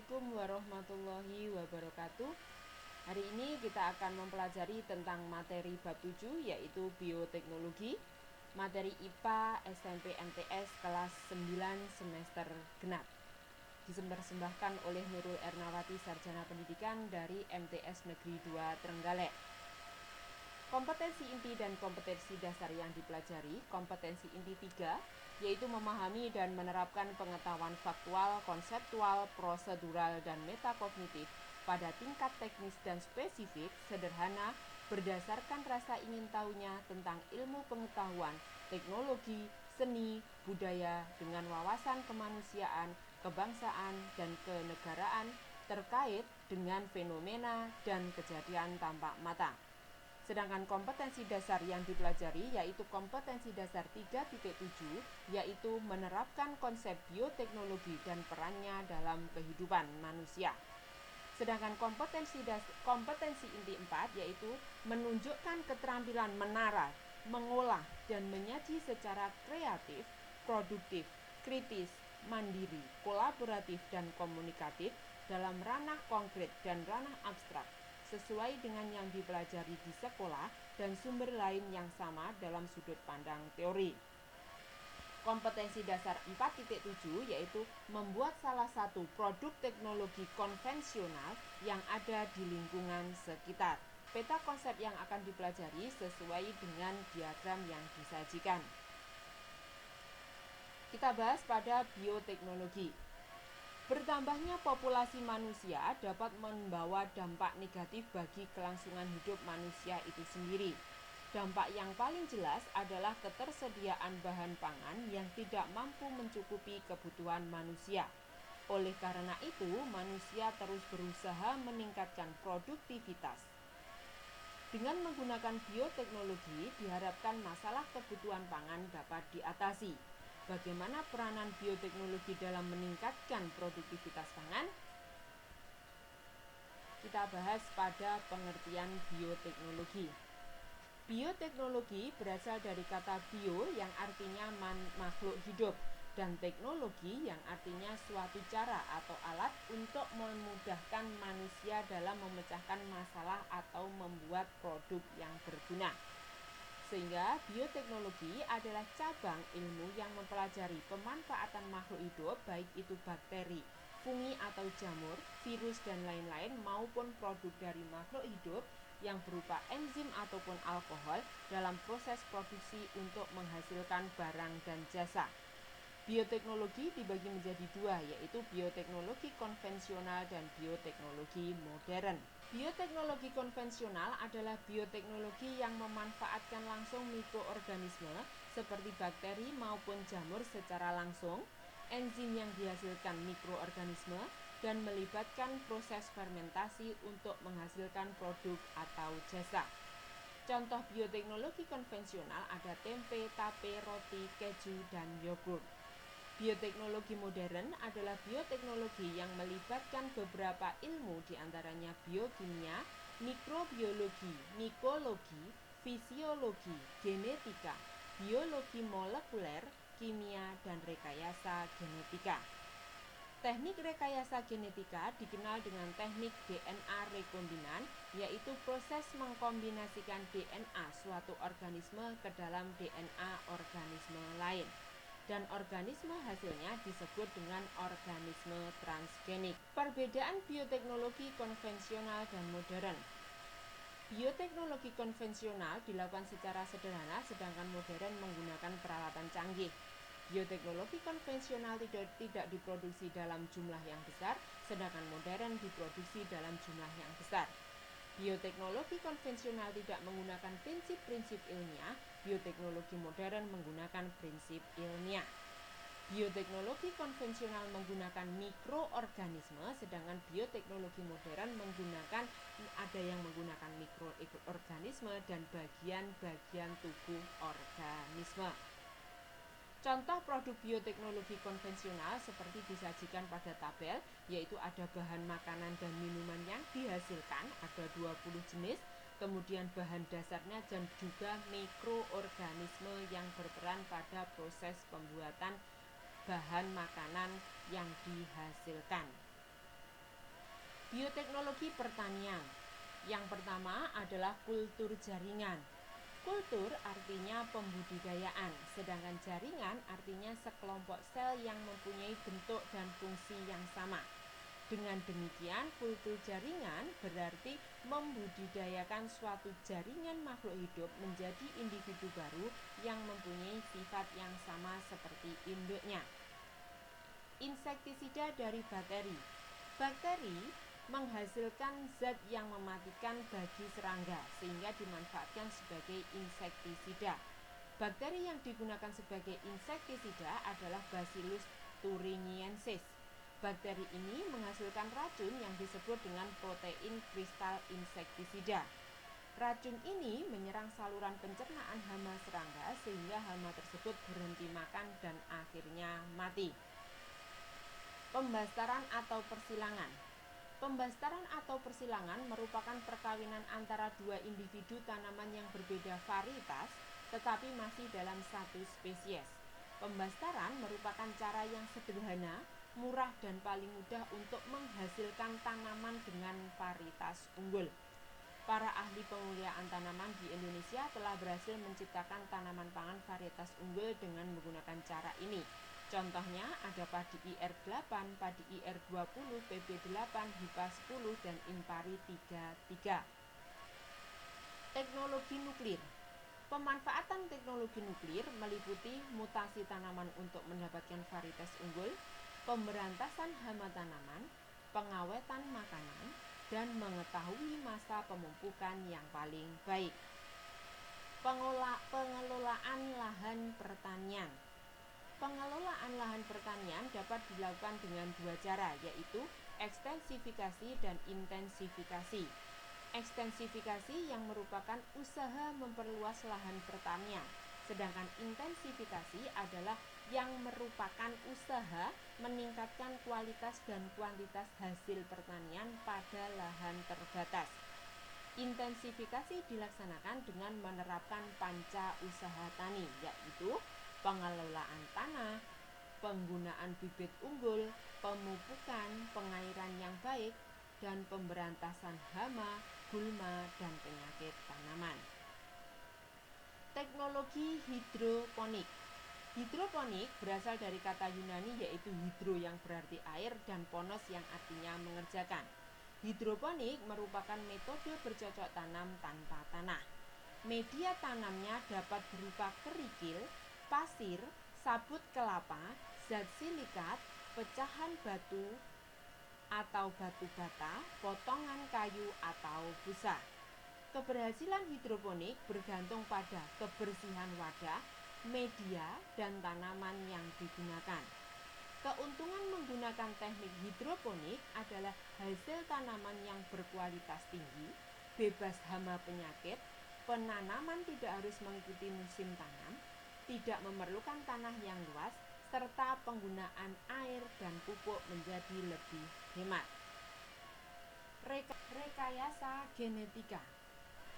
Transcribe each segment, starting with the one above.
Assalamualaikum warahmatullahi wabarakatuh. Hari ini kita akan mempelajari tentang materi bab 7 yaitu bioteknologi, materi IPA SMP MTS kelas 9 semester genap. Dipersembahkan oleh Nurul Ernawati Sarjana Pendidikan dari MTS Negeri 2 Trenggalek. Kompetensi inti dan kompetensi dasar yang dipelajari. Kompetensi inti 3 yaitu memahami dan menerapkan pengetahuan faktual, konseptual, prosedural, dan metakognitif pada tingkat teknis dan spesifik, sederhana, berdasarkan rasa ingin tahunya tentang ilmu pengetahuan, teknologi, seni, budaya dengan wawasan kemanusiaan, kebangsaan, dan kenegaraan terkait dengan fenomena dan kejadian tampak mata. Sedangkan kompetensi dasar yang dipelajari yaitu kompetensi dasar 3.7 yaitu menerapkan konsep bioteknologi dan perannya dalam kehidupan manusia. Sedangkan kompetensi inti 4 yaitu menunjukkan keterampilan menara, mengolah, dan menyaji secara kreatif, produktif, kritis, mandiri, kolaboratif, dan komunikatif dalam ranah konkret dan ranah abstrak sesuai dengan yang dipelajari di sekolah dan sumber lain yang sama dalam sudut pandang teori. Kompetensi dasar 4.7 yaitu membuat salah satu produk teknologi konvensional yang ada di lingkungan sekitar. Peta konsep yang akan dipelajari sesuai dengan diagram yang disajikan. Kita bahas pada bioteknologi. Bertambahnya populasi manusia dapat membawa dampak negatif bagi kelangsungan hidup manusia itu sendiri. Dampak yang paling jelas adalah ketersediaan bahan pangan yang tidak mampu mencukupi kebutuhan manusia. Oleh karena itu, manusia terus berusaha meningkatkan produktivitas. Dengan menggunakan bioteknologi, diharapkan masalah kebutuhan pangan dapat diatasi. Bagaimana peranan bioteknologi dalam meningkatkan produktivitas pangan? Kita bahas pada pengertian bioteknologi. Bioteknologi berasal dari kata bio yang artinya makhluk hidup dan teknologi yang artinya suatu cara atau alat untuk memudahkan manusia dalam memecahkan masalah atau membuat produk yang berguna. Sehingga bioteknologi adalah cabang ilmu yang mempelajari pemanfaatan makhluk hidup, baik itu bakteri, fungi atau jamur, virus dan lain-lain maupun produk dari makhluk hidup yang berupa enzim ataupun alkohol dalam proses produksi untuk menghasilkan barang dan jasa. Bioteknologi dibagi menjadi dua, yaitu bioteknologi konvensional dan bioteknologi modern. Bioteknologi konvensional adalah bioteknologi yang memanfaatkan langsung mikroorganisme seperti bakteri maupun jamur secara langsung, enzim yang dihasilkan mikroorganisme, dan melibatkan proses fermentasi untuk menghasilkan produk atau jasa. Contoh bioteknologi konvensional ada tempe, tape, roti, keju, dan yogurt. Bioteknologi modern adalah bioteknologi yang melibatkan beberapa ilmu diantaranya biokimia, mikrobiologi, mikologi, fisiologi, genetika, biologi molekuler, kimia, dan rekayasa genetika. Teknik rekayasa genetika dikenal dengan teknik DNA rekombinan, yaitu proses mengkombinasikan DNA suatu organisme ke dalam DNA organisme lain. Dan organisme hasilnya disebut dengan organisme transgenik. Perbedaan bioteknologi konvensional dan modern. Bioteknologi konvensional dilakukan secara sederhana, sedangkan modern menggunakan peralatan canggih. Bioteknologi konvensional tidak diproduksi dalam jumlah yang besar, sedangkan modern diproduksi dalam jumlah yang besar. Bioteknologi konvensional tidak menggunakan prinsip-prinsip ilmiah, bioteknologi modern menggunakan prinsip ilmiah. Bioteknologi konvensional menggunakan mikroorganisme, sedangkan bioteknologi modern ada yang menggunakan mikroorganisme dan bagian-bagian tubuh organisme. Contoh produk bioteknologi konvensional seperti disajikan pada tabel, yaitu ada bahan makanan dan minuman yang dihasilkan, ada 20 jenis, kemudian bahan dasarnya dan juga mikroorganisme yang berperan pada proses pembuatan bahan makanan yang dihasilkan. Bioteknologi pertanian. Yang pertama adalah kultur jaringan. Kultur artinya pembudidayaan, sedangkan jaringan artinya sekelompok sel yang mempunyai bentuk dan fungsi yang sama. Dengan demikian, kultur jaringan berarti membudidayakan suatu jaringan makhluk hidup menjadi individu baru yang mempunyai sifat yang sama seperti induknya. Insektisida dari bakteri. Bakteri menghasilkan zat yang mematikan bagi serangga sehingga dimanfaatkan sebagai insektisida. Bakteri yang digunakan sebagai insektisida adalah Bacillus thuringiensis. Bakteri ini menghasilkan racun yang disebut dengan protein kristal insektisida. Racun ini menyerang saluran pencernaan hama serangga sehingga hama tersebut berhenti makan dan akhirnya mati. Pembastaran atau persilangan. Pembastaran atau persilangan merupakan perkawinan antara dua individu tanaman yang berbeda varietas tetapi masih dalam satu spesies. Pembastaran merupakan cara yang sederhana, murah dan paling mudah untuk menghasilkan tanaman dengan varietas unggul. Para ahli pemuliaan tanaman di Indonesia telah berhasil menciptakan tanaman pangan varietas unggul dengan menggunakan cara ini. Contohnya ada padi IR8, padi IR20, PB8, HIPA 10, dan Impari 33. Teknologi nuklir. Pemanfaatan teknologi nuklir meliputi mutasi tanaman untuk mendapatkan varietas unggul, pemberantasan hama tanaman, pengawetan makanan, dan mengetahui masa pemupukan yang paling baik. Pengelolaan lahan pertanian. Pengelolaan lahan pertanian dapat dilakukan dengan dua cara, yaitu ekstensifikasi dan intensifikasi. Ekstensifikasi yang merupakan usaha memperluas lahan pertanian, sedangkan intensifikasi adalah yang merupakan usaha meningkatkan kualitas dan kuantitas hasil pertanian pada lahan terbatas. Intensifikasi dilaksanakan dengan menerapkan panca usaha tani, yaitu pengelolaan tanah, penggunaan bibit unggul, pemupukan, pengairan yang baik, dan pemberantasan hama, gulma, dan penyakit tanaman. Teknologi hidroponik. Hidroponik berasal dari kata Yunani yaitu hidro yang berarti air dan ponos yang artinya mengerjakan. Hidroponik merupakan metode bercocok tanam tanpa tanah. Media tanamnya dapat berupa kerikil, pasir, sabut kelapa, zat silikat, pecahan batu atau batu bata, potongan kayu atau busa. Keberhasilan hidroponik bergantung pada kebersihan wadah, media, dan tanaman yang digunakan. Keuntungan menggunakan teknik hidroponik adalah hasil tanaman yang berkualitas tinggi, bebas hama penyakit, penanaman tidak harus mengikuti musim tanam, tidak memerlukan tanah yang luas, serta penggunaan air dan pupuk menjadi lebih hemat. Rekayasa genetika.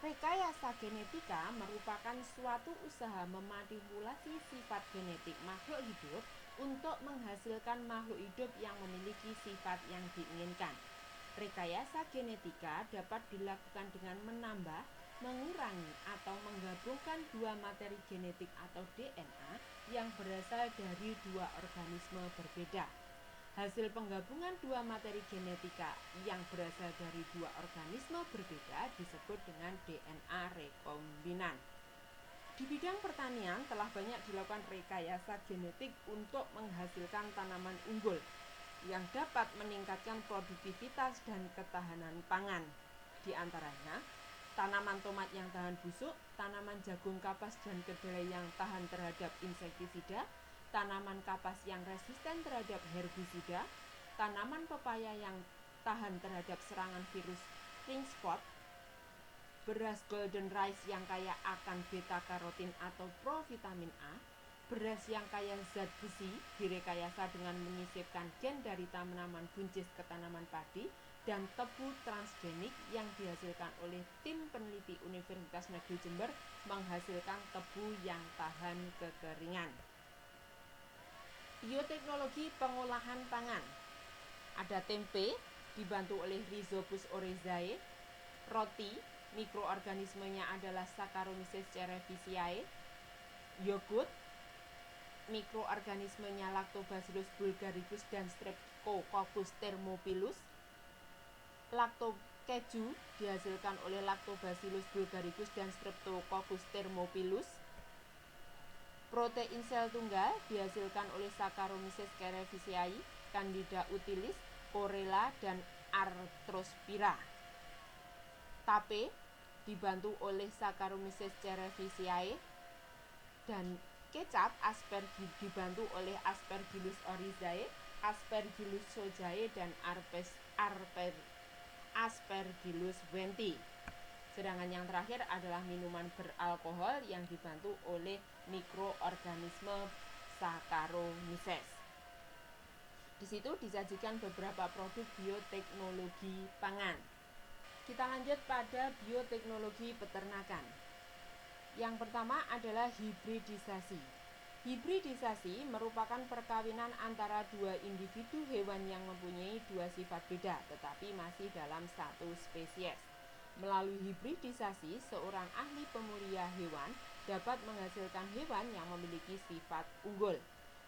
Rekayasa genetika merupakan suatu usaha memanipulasi sifat genetik makhluk hidup untuk menghasilkan makhluk hidup yang memiliki sifat yang diinginkan. Rekayasa genetika dapat dilakukan dengan menambah, mengurangi, atau menggabungkan dua materi genetik atau DNA yang berasal dari dua organisme berbeda. Hasil penggabungan dua materi genetika yang berasal dari dua organisme berbeda disebut dengan DNA rekombinan. Di bidang pertanian telah banyak dilakukan rekayasa genetik untuk menghasilkan tanaman unggul yang dapat meningkatkan produktivitas dan ketahanan pangan. Di antaranya, tanaman tomat yang tahan busuk, tanaman jagung kapas dan kedelai yang tahan terhadap insektisida, tanaman kapas yang resisten terhadap herbisida, tanaman pepaya yang tahan terhadap serangan virus pink spot, beras golden rice yang kaya akan beta-karotin atau provitamin A, beras yang kaya zat besi direkayasa dengan menyisipkan gen dari tanaman buncis ke tanaman padi, dan tebu transgenik yang dihasilkan oleh tim peneliti Universitas Negeri Jember menghasilkan tebu yang tahan kekeringan. Bioteknologi pengolahan pangan. Ada tempe, dibantu oleh Rhizopus oryzae. Roti, mikroorganismenya adalah Saccharomyces cerevisiae. Yogurt, mikroorganismenya Lactobacillus bulgaricus dan Streptococcus thermophilus. Keju dihasilkan oleh Lactobacillus bulgaricus dan Streptococcus thermophilus. Protein sel tunggal dihasilkan oleh Saccharomyces cerevisiae, Candida utilis, Chlorella, dan Arthrospira. Tape dibantu oleh Saccharomyces cerevisiae, dan kecap dibantu oleh Aspergillus oryzae, Aspergillus sojae, dan Aspergillus wendti. Sedangkan yang terakhir adalah minuman beralkohol yang dibantu oleh mikroorganisme Saccharomyces. Di situ disajikan beberapa produk bioteknologi pangan. Kita lanjut pada bioteknologi peternakan. Yang pertama adalah hibridisasi. Hibridisasi merupakan perkawinan antara dua individu hewan yang mempunyai dua sifat beda tetapi masih dalam satu spesies. Melalui hibridisasi, seorang ahli pemulia hewan dapat menghasilkan hewan yang memiliki sifat unggul.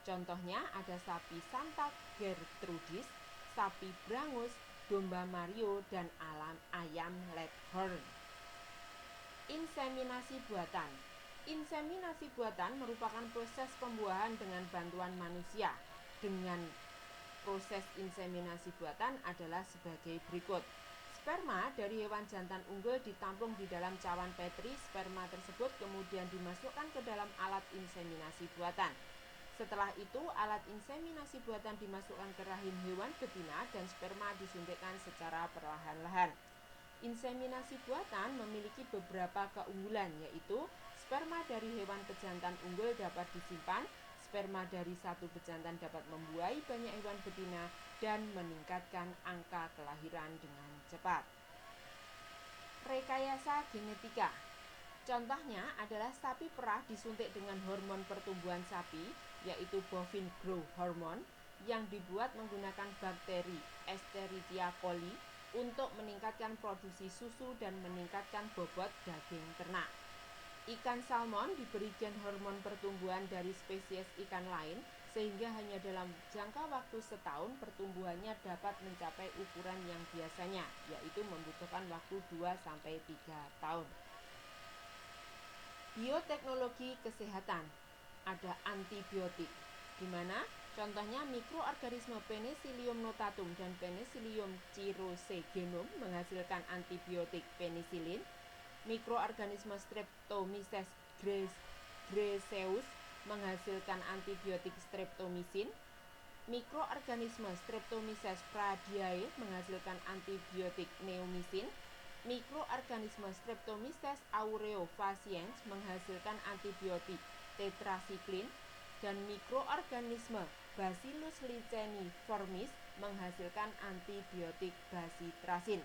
Contohnya ada sapi Santa Gertrudis, sapi Brangus, domba Mario, dan ayam Leghorn. Inseminasi buatan. Inseminasi buatan merupakan proses pembuahan dengan bantuan manusia. Dengan proses inseminasi buatan adalah sebagai berikut. Sperma dari hewan jantan unggul ditampung di dalam cawan Petri. Sperma tersebut kemudian dimasukkan ke dalam alat inseminasi buatan. Setelah itu, alat inseminasi buatan dimasukkan ke rahim hewan betina dan sperma disuntikkan secara perlahan-lahan. Inseminasi buatan memiliki beberapa keunggulan, yaitu sperma dari hewan pejantan unggul dapat disimpan, sperma dari satu pejantan dapat membuahi banyak hewan betina, dan meningkatkan angka kelahiran dengan cepat. Rekayasa genetika. Contohnya adalah sapi perah disuntik dengan hormon pertumbuhan sapi, yaitu bovine growth hormone, yang dibuat menggunakan bakteri Escherichia coli untuk meningkatkan produksi susu dan meningkatkan bobot daging ternak. Ikan salmon diberi gen hormon pertumbuhan dari spesies ikan lain, sehingga hanya dalam jangka waktu setahun pertumbuhannya dapat mencapai ukuran yang biasanya, yaitu membutuhkan waktu 2-3 tahun. Bioteknologi kesehatan. Ada antibiotik, di mana contohnya mikroorganisme Penicillium notatum dan Penicillium cirrhosegenum menghasilkan antibiotik penisilin. Mikroorganisme Streptomyces graeseus menghasilkan antibiotik streptomycin. Mikroorganisme Streptomyces pradieae menghasilkan antibiotik neomycin. Mikroorganisme Streptomyces aureofaciens menghasilkan antibiotik tetrasiklin, dan mikroorganisme Bacillus licheniformis menghasilkan antibiotik basitrasin.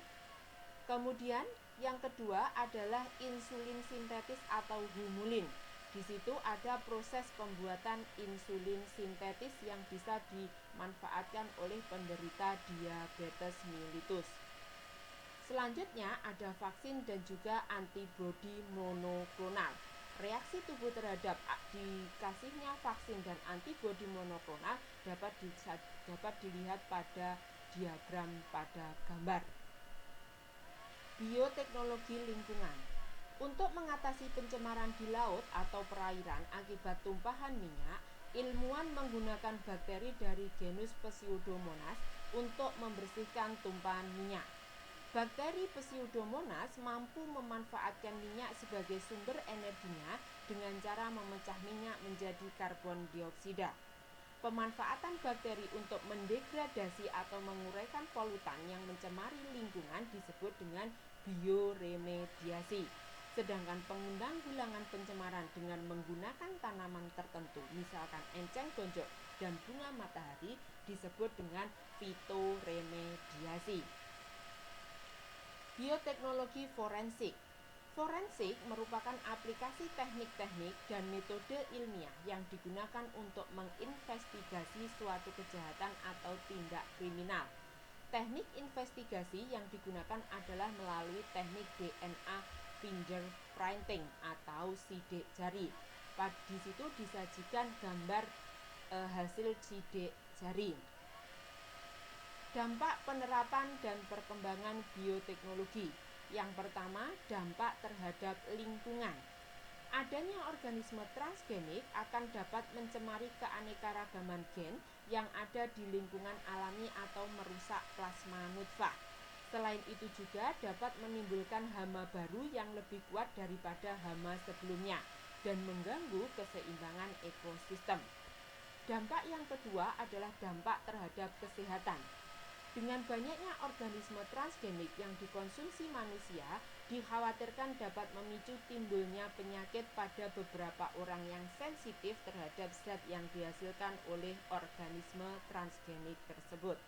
Kemudian yang kedua adalah insulin sintetis atau humulin. Di situ ada proses pembuatan insulin sintetis yang bisa dimanfaatkan oleh penderita diabetes mellitus. Selanjutnya ada vaksin dan juga antibodi monoklonal. Reaksi tubuh terhadap dikasihnya vaksin dan antibodi monoklonal dapat dilihat pada diagram pada gambar. Bioteknologi lingkungan. Untuk mengatasi pencemaran di laut atau perairan akibat tumpahan minyak, ilmuwan menggunakan bakteri dari genus Pseudomonas untuk membersihkan tumpahan minyak. Bakteri Pseudomonas mampu memanfaatkan minyak sebagai sumber energinya dengan cara memecah minyak menjadi karbon dioksida. Pemanfaatan bakteri untuk mendegradasi atau menguraikan polutan yang mencemari lingkungan disebut dengan bioremediasi. Sedangkan penanggulangan pencemaran dengan menggunakan tanaman tertentu, misalkan enceng gondok dan bunga matahari, disebut dengan fitoremediasi. Bioteknologi forensik. Forensik merupakan aplikasi teknik-teknik dan metode ilmiah yang digunakan untuk menginvestigasi suatu kejahatan atau tindak kriminal. Teknik investigasi yang digunakan adalah melalui teknik DNA fingerprinting atau sidik jari. Di situ disajikan gambar hasil sidik jari. Dampak penerapan dan perkembangan bioteknologi. Yang pertama, dampak terhadap lingkungan. Adanya organisme transgenik akan dapat mencemari keanekaragaman gen yang ada di lingkungan alami atau merusak plasma nutfah. Selain itu juga dapat menimbulkan hama baru yang lebih kuat daripada hama sebelumnya dan mengganggu keseimbangan ekosistem. Dampak yang kedua adalah dampak terhadap kesehatan. Dengan banyaknya organisme transgenik yang dikonsumsi manusia, dikhawatirkan dapat memicu timbulnya penyakit pada beberapa orang yang sensitif terhadap zat yang dihasilkan oleh organisme transgenik tersebut.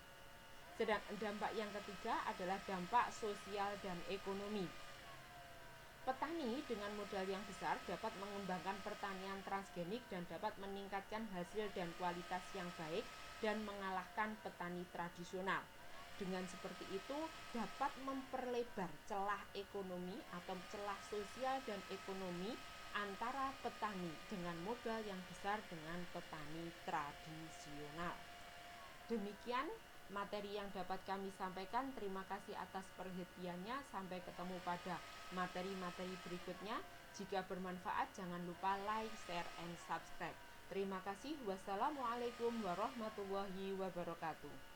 Sedangkan dampak yang ketiga adalah dampak sosial dan ekonomi. Petani dengan modal yang besar dapat mengembangkan pertanian transgenik dan dapat meningkatkan hasil dan kualitas yang baik dan mengalahkan petani tradisional. Dengan seperti itu dapat memperlebar celah ekonomi atau celah sosial dan ekonomi antara petani dengan modal yang besar dengan petani tradisional. Demikian materi yang dapat kami sampaikan. Terima kasih atas perhatiannya. Sampai ketemu pada materi-materi berikutnya. Jika bermanfaat jangan lupa like, share, and subscribe. Terima kasih. Wassalamualaikum warahmatullahi wabarakatuh.